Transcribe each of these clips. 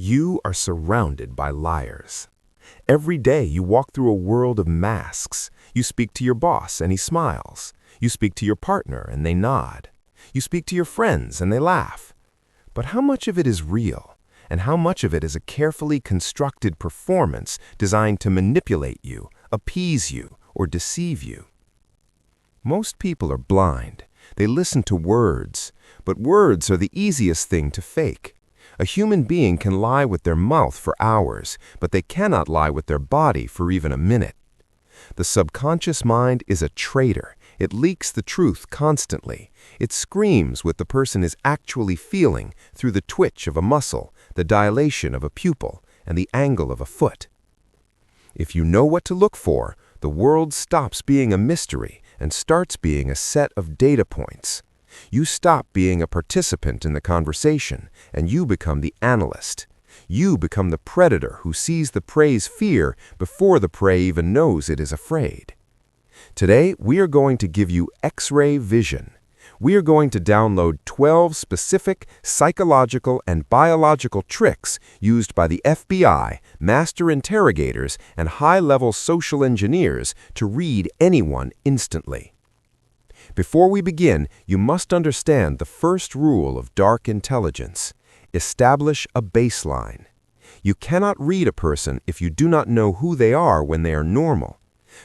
You are surrounded by liars. Every day you walk through a world of masks. You speak to your boss and he smiles. You speak to your partner and they nod. You speak to your friends and they laugh. But how much of it is real? And how much of it is a carefully constructed performance designed to manipulate you, appease you, or deceive you? Most people are blind. They listen to words, but words are the easiest thing to fake. A human being can lie with their mouth for hours, but they cannot lie with their body for even a minute. The subconscious mind is a traitor. It leaks the truth constantly. It screams what the person is actually feeling through the twitch of a muscle, the dilation of a pupil, and the angle of a foot. If you know what to look for, the world stops being a mystery and starts being a set of data points. You stop being a participant in the conversation, and you become the analyst. You become the predator who sees the prey's fear before the prey even knows it is afraid. Today, we are going to give you X-ray vision. We are going to download 12 specific psychological and biological tricks used by the FBI, master interrogators, and high-level social engineers to read anyone instantly. Before we begin, you must understand the first rule of dark intelligence. Establish a baseline. You cannot read a person if you do not know who they are when they are normal.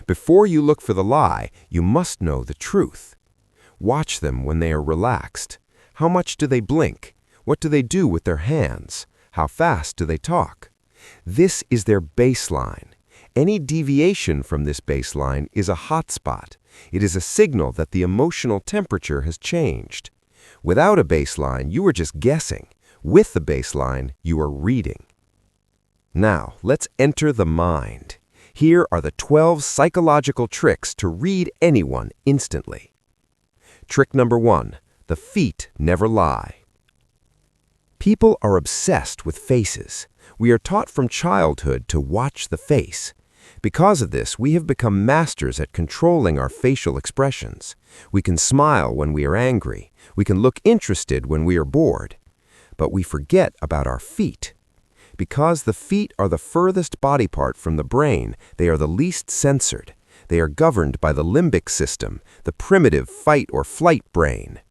Before you look for the lie, you must know the truth. Watch them when they are relaxed. How much do they blink? What do they do with their hands? How fast do they talk? This is their baseline. Any deviation from this baseline is a hotspot. It is a signal that the emotional temperature has changed. Without a baseline, you are just guessing. With the baseline, you are reading. Now, let's enter the mind. Here are the 12 psychological tricks to read anyone instantly. Trick number 1. The feet never lie. People are obsessed with faces. We are taught from childhood to watch the face. Because of this, we have become masters at controlling our facial expressions. We can smile when we are angry. We can look interested when we are bored. But we forget about our feet. Because the feet are the furthest body part from the brain, they are the least censored. They are governed by the limbic system, the primitive fight or flight brain.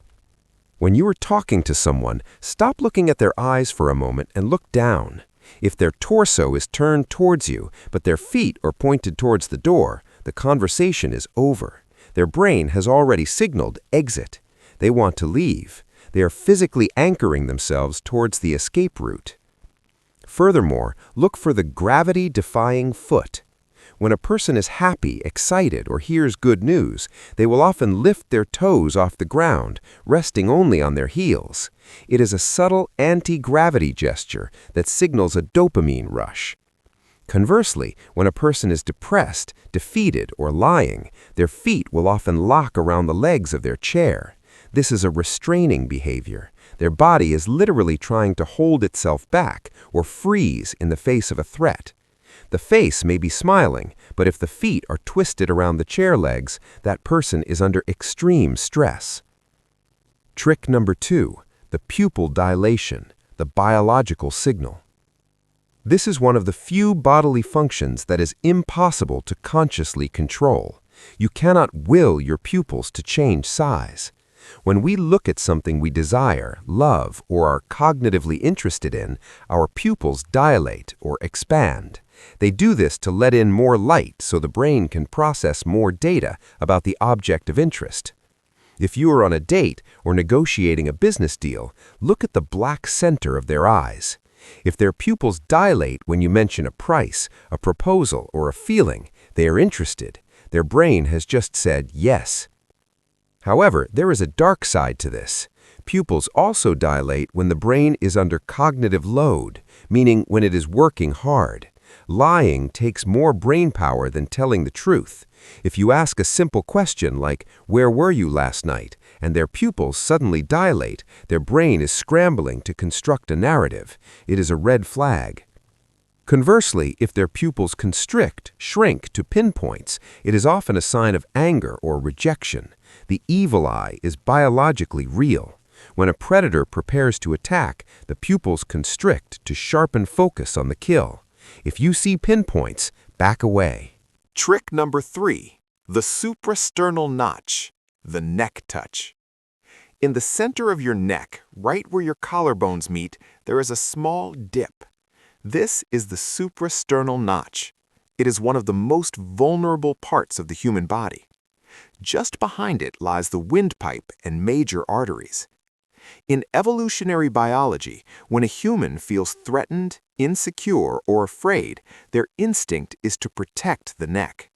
When you are talking to someone, stop looking at their eyes for a moment and look down. If their torso is turned towards you, but their feet are pointed towards the door, the conversation is over. Their brain has already signaled exit. They want to leave. They are physically anchoring themselves towards the escape route. Furthermore, look for the gravity-defying foot. When a person is happy, excited, or hears good news, they will often lift their toes off the ground, resting only on their heels. It is a subtle anti-gravity gesture that signals a dopamine rush. Conversely, when a person is depressed, defeated, or lying, their feet will often lock around the legs of their chair. This is a restraining behavior. Their body is literally trying to hold itself back or freeze in the face of a threat. The face may be smiling, but if the feet are twisted around the chair legs, that person is under extreme stress. Trick number 2, the pupil dilation, the biological signal. This is one of the few bodily functions that is impossible to consciously control. You cannot will your pupils to change size. When we look at something we desire, love, or are cognitively interested in, our pupils dilate or expand. They do this to let in more light so the brain can process more data about the object of interest. If you are on a date or negotiating a business deal, look at the black center of their eyes. If their pupils dilate when you mention a price, a proposal, or a feeling, they are interested. Their brain has just said yes. However, there is a dark side to this. Pupils also dilate when the brain is under cognitive load, meaning when it is working hard. Lying takes more brain power than telling the truth. If you ask a simple question like, "Where were you last night?" and their pupils suddenly dilate, their brain is scrambling to construct a narrative. It is a red flag. Conversely, if their pupils constrict, shrink to pinpoints, it is often a sign of anger or rejection. The evil eye is biologically real. When a predator prepares to attack, the pupils constrict to sharpen focus on the kill. If you see pinpoints, back away. Trick number 3. The suprasternal notch, the neck touch. In the center of your neck, right where your collarbones meet, there is a small dip. This is the suprasternal notch. It is one of the most vulnerable parts of the human body. Just behind it lies the windpipe and major arteries. In evolutionary biology, when a human feels threatened, insecure, or afraid, their instinct is to protect the neck.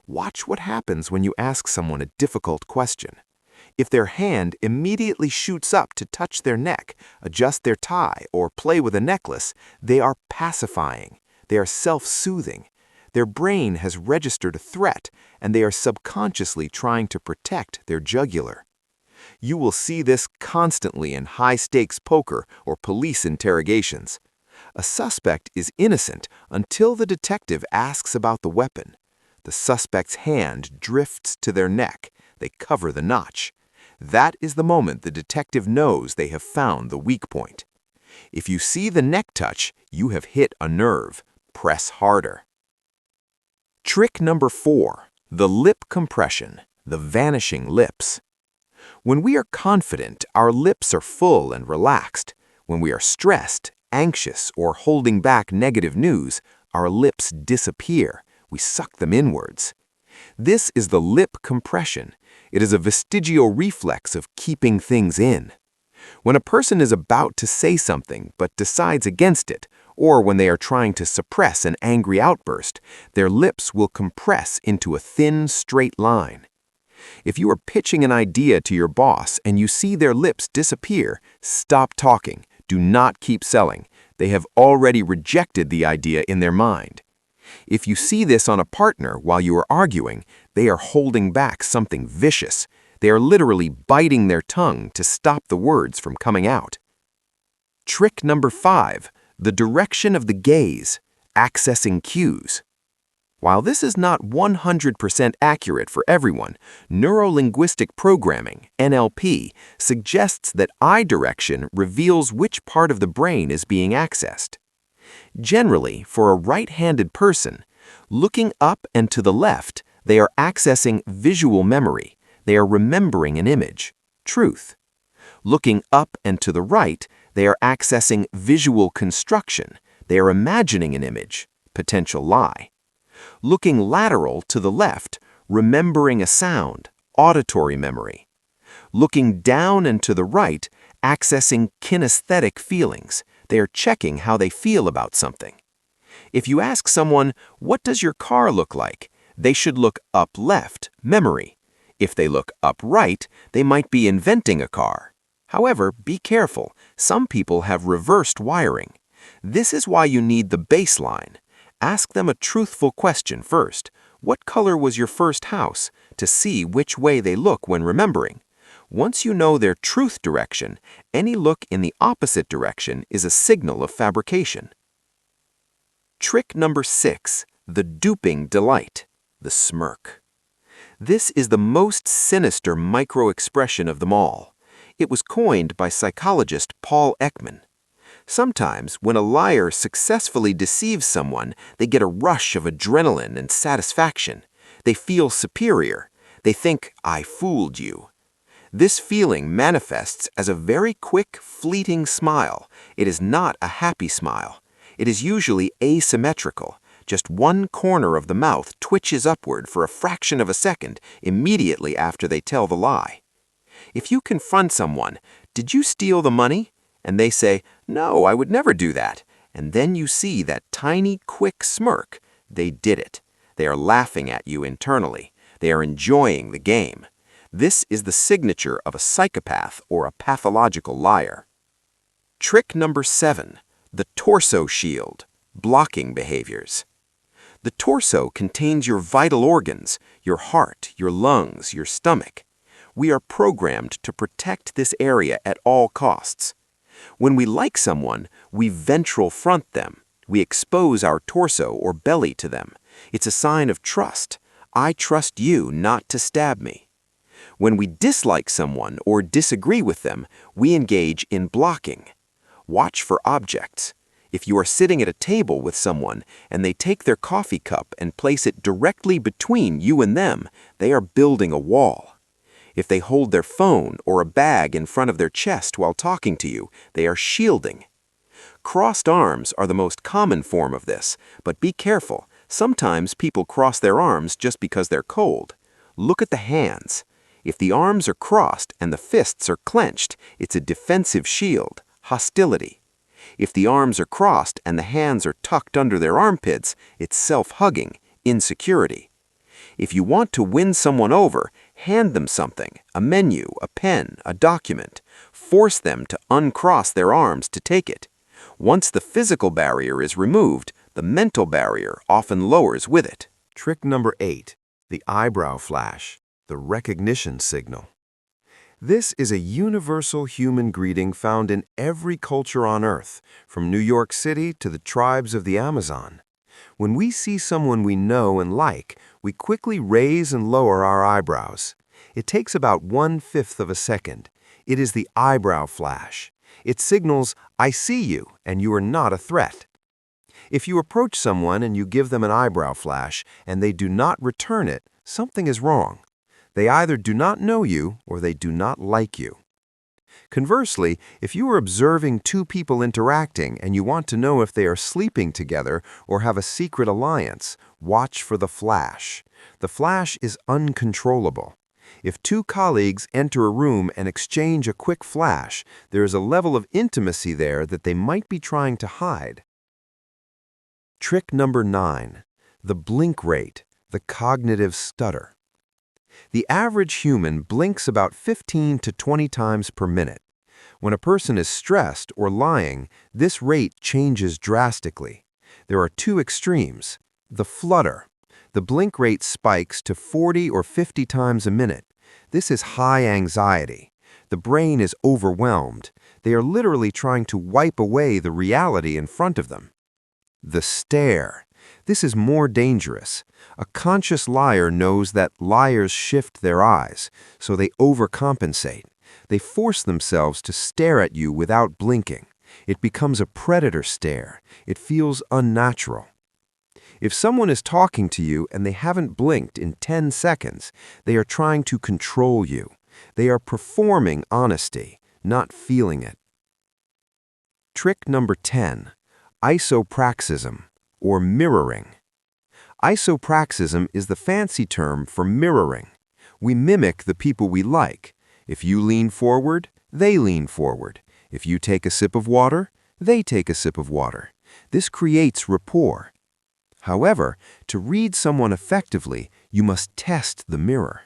Watch what happens when you ask someone a difficult question. If their hand immediately shoots up to touch their neck, adjust their tie, or play with a necklace, they are pacifying. They are self-soothing. Their brain has registered a threat, and they are subconsciously trying to protect their jugular. You will see this constantly in high-stakes poker or police interrogations. A suspect is innocent until the detective asks about the weapon. The suspect's hand drifts to their neck. They cover the notch. That is the moment the detective knows they have found the weak point. If you see the neck touch, you have hit a nerve. Press harder. Trick number 4. The lip compression, the vanishing lips. When we are confident, our lips are full and relaxed. When we are stressed, anxious, or holding back negative news, our lips disappear. We suck them inwards. This is the lip compression. It is a vestigial reflex of keeping things in. When a person is about to say something but decides against it, or when they are trying to suppress an angry outburst, their lips will compress into a thin, straight line. If you are pitching an idea to your boss and you see their lips disappear, stop talking. Do not keep selling. They have already rejected the idea in their mind. If you see this on a partner while you are arguing, they are holding back something vicious. They are literally biting their tongue to stop the words from coming out. Trick number 5. The direction of the gaze, accessing cues. While this is not 100% accurate for everyone, neuro-linguistic programming, NLP, suggests that eye direction reveals which part of the brain is being accessed. Generally, for a right-handed person, looking up and to the left, they are accessing visual memory. They are remembering an image, truth. Looking up and to the right, they are accessing visual construction. They are imagining an image, potential lie. Looking lateral to the left, remembering a sound, auditory memory. Looking down and to the right, accessing kinesthetic feelings. They are checking how they feel about something. If you ask someone, "What does your car look like?" they should look up left, memory. If they look up right, they might be inventing a car. However, be careful. Some people have reversed wiring. This is why you need the baseline. Ask them a truthful question first. What color was your first house? To see which way they look when remembering. Once you know their truth direction, any look in the opposite direction is a signal of fabrication. Trick number 6. The Duping Delight, the smirk. This is the most sinister micro-expression of them all. It was coined by psychologist Paul Ekman. Sometimes, when a liar successfully deceives someone, they get a rush of adrenaline and satisfaction. They feel superior. They think, "I fooled you." This feeling manifests as a very quick, fleeting smile. It is not a happy smile. It is usually asymmetrical. Just one corner of the mouth twitches upward for a fraction of a second immediately after they tell the lie. If you confront someone, "Did you steal the money?" and they say, "No, I would never do that," and then you see that tiny, quick smirk, they did it. They are laughing at you internally. They are enjoying the game. This is the signature of a psychopath or a pathological liar. Trick number 7. The torso shield, blocking behaviors. The torso contains your vital organs, your heart, your lungs, your stomach. We are programmed to protect this area at all costs. When we like someone, we ventral front them. We expose our torso or belly to them. It's a sign of trust. I trust you not to stab me. When we dislike someone or disagree with them, we engage in blocking. Watch for objects. If you are sitting at a table with someone and they take their coffee cup and place it directly between you and them, they are building a wall. If they hold their phone or a bag in front of their chest while talking to you, they are shielding. Crossed arms are the most common form of this, but be careful. Sometimes people cross their arms just because they're cold. Look at the hands. If the arms are crossed and the fists are clenched, it's a defensive shield, hostility. If the arms are crossed and the hands are tucked under their armpits, it's self-hugging, insecurity. If you want to win someone over, hand them something, a menu, a pen, a document. Force them to uncross their arms to take it. Once the physical barrier is removed, the mental barrier often lowers with it. Trick number 8, the eyebrow flash, the recognition signal. This is a universal human greeting found in every culture on Earth, from New York City to the tribes of the Amazon. When we see someone we know and like, we quickly raise and lower our eyebrows. It takes about 1/5 of a second. It is the eyebrow flash. It signals, I see you, and you are not a threat. If you approach someone and you give them an eyebrow flash and they do not return it, something is wrong. They either do not know you or they do not like you. Conversely, if you are observing two people interacting and you want to know if they are sleeping together or have a secret alliance, watch for the flash. The flash is uncontrollable. If two colleagues enter a room and exchange a quick flash, there is a level of intimacy there that they might be trying to hide. Trick number 9, the blink rate, the cognitive stutter. The average human blinks about 15 to 20 times per minute. When a person is stressed or lying, this rate changes drastically. There are two extremes. The flutter. The blink rate spikes to 40 or 50 times a minute. This is high anxiety. The brain is overwhelmed. They are literally trying to wipe away the reality in front of them. The stare. This is more dangerous. A conscious liar knows that liars shift their eyes, so they overcompensate. They force themselves to stare at you without blinking. It becomes a predator stare. It feels unnatural. If someone is talking to you and they haven't blinked in 10 seconds, they are trying to control you. They are performing honesty, not feeling it. Trick number 10, isopraxism, or mirroring. Isopraxism is the fancy term for mirroring. We mimic the people we like. If you lean forward, they lean forward. If you take a sip of water, they take a sip of water. This creates rapport. However, to read someone effectively, you must test the mirror.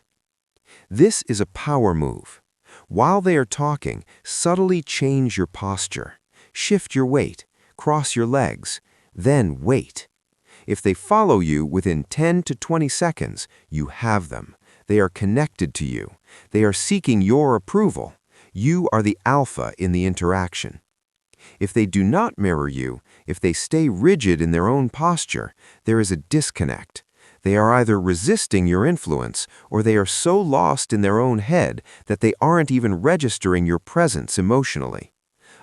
This is a power move. While they are talking, subtly change your posture. Shift your weight, cross your legs, then wait. If they follow you within 10 to 20 seconds, you have them. They are connected to you. They are seeking your approval. You are the alpha in the interaction. If they do not mirror you, if they stay rigid in their own posture, there is a disconnect. They are either resisting your influence or they are so lost in their own head that they aren't even registering your presence emotionally.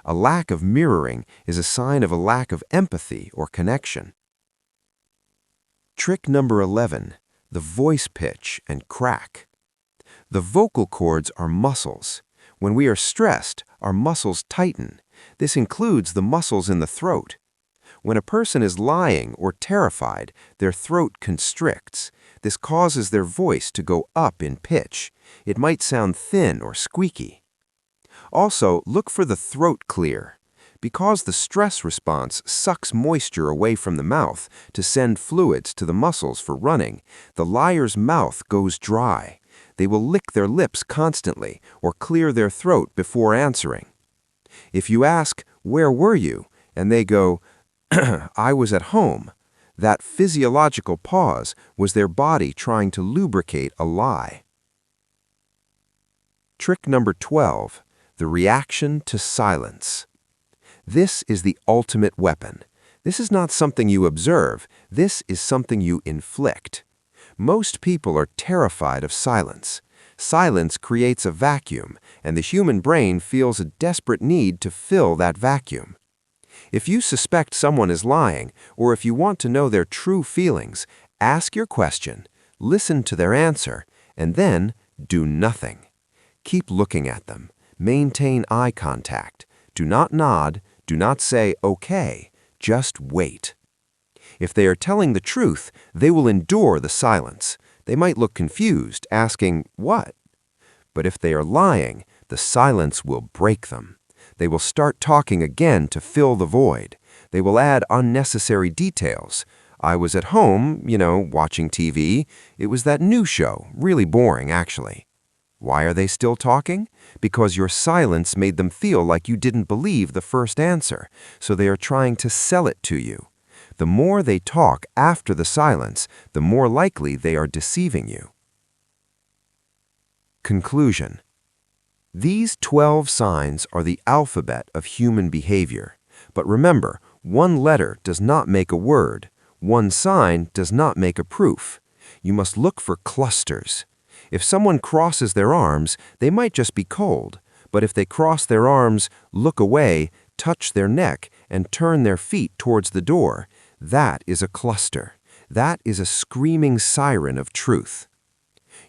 A lack of mirroring is a sign of a lack of empathy or connection. Trick number 11, the voice pitch and crack. The vocal cords are muscles. When we are stressed, our muscles tighten. This includes the muscles in the throat. When a person is lying or terrified, their throat constricts. This causes their voice to go up in pitch. It might sound thin or squeaky. Also, look for the throat clear. Because the stress response sucks moisture away from the mouth to send fluids to the muscles for running, the liar's mouth goes dry. They will lick their lips constantly or clear their throat before answering. If you ask, "Where were you?" and they go, "I was at home," that physiological pause was their body trying to lubricate a lie. Trick number 12, the reaction to silence. This is the ultimate weapon. This is not something you observe. This is something you inflict. Most people are terrified of silence. Silence creates a vacuum, and the human brain feels a desperate need to fill that vacuum. If you suspect someone is lying, or if you want to know their true feelings, ask your question, listen to their answer, and then do nothing. Keep looking at them. Maintain eye contact. Do not nod. Do not say, okay. Just wait. If they are telling the truth, they will endure the silence. They might look confused, asking, what? But if they are lying, the silence will break them. They will start talking again to fill the void. They will add unnecessary details. I was at home, watching TV. It was that new show, really boring, actually. Why are they still talking? Because your silence made them feel like you didn't believe the first answer, so they are trying to sell it to you. The more they talk after the silence, the more likely they are deceiving you. Conclusion. These 12 signs are the alphabet of human behavior. But remember, one letter does not make a word. One sign does not make a proof. You must look for clusters. If someone crosses their arms, they might just be cold. But if they cross their arms, look away, touch their neck, and turn their feet towards the door, that is a cluster. That is a screaming siren of truth.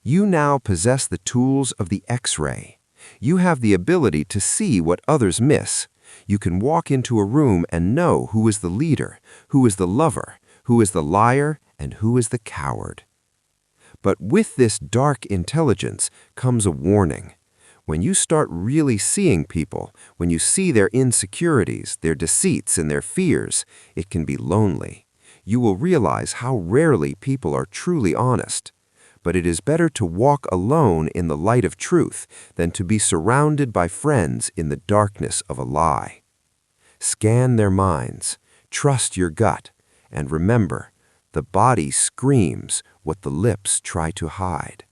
You now possess the tools of the X-ray. You have the ability to see what others miss. You can walk into a room and know who is the leader, who is the lover, who is the liar, and who is the coward. But with this dark intelligence comes a warning. When you start really seeing people, when you see their insecurities, their deceits, and their fears, it can be lonely. You will realize how rarely people are truly honest. But it is better to walk alone in the light of truth than to be surrounded by friends in the darkness of a lie. Scan their minds, trust your gut, and remember, the body screams what the lips try to hide.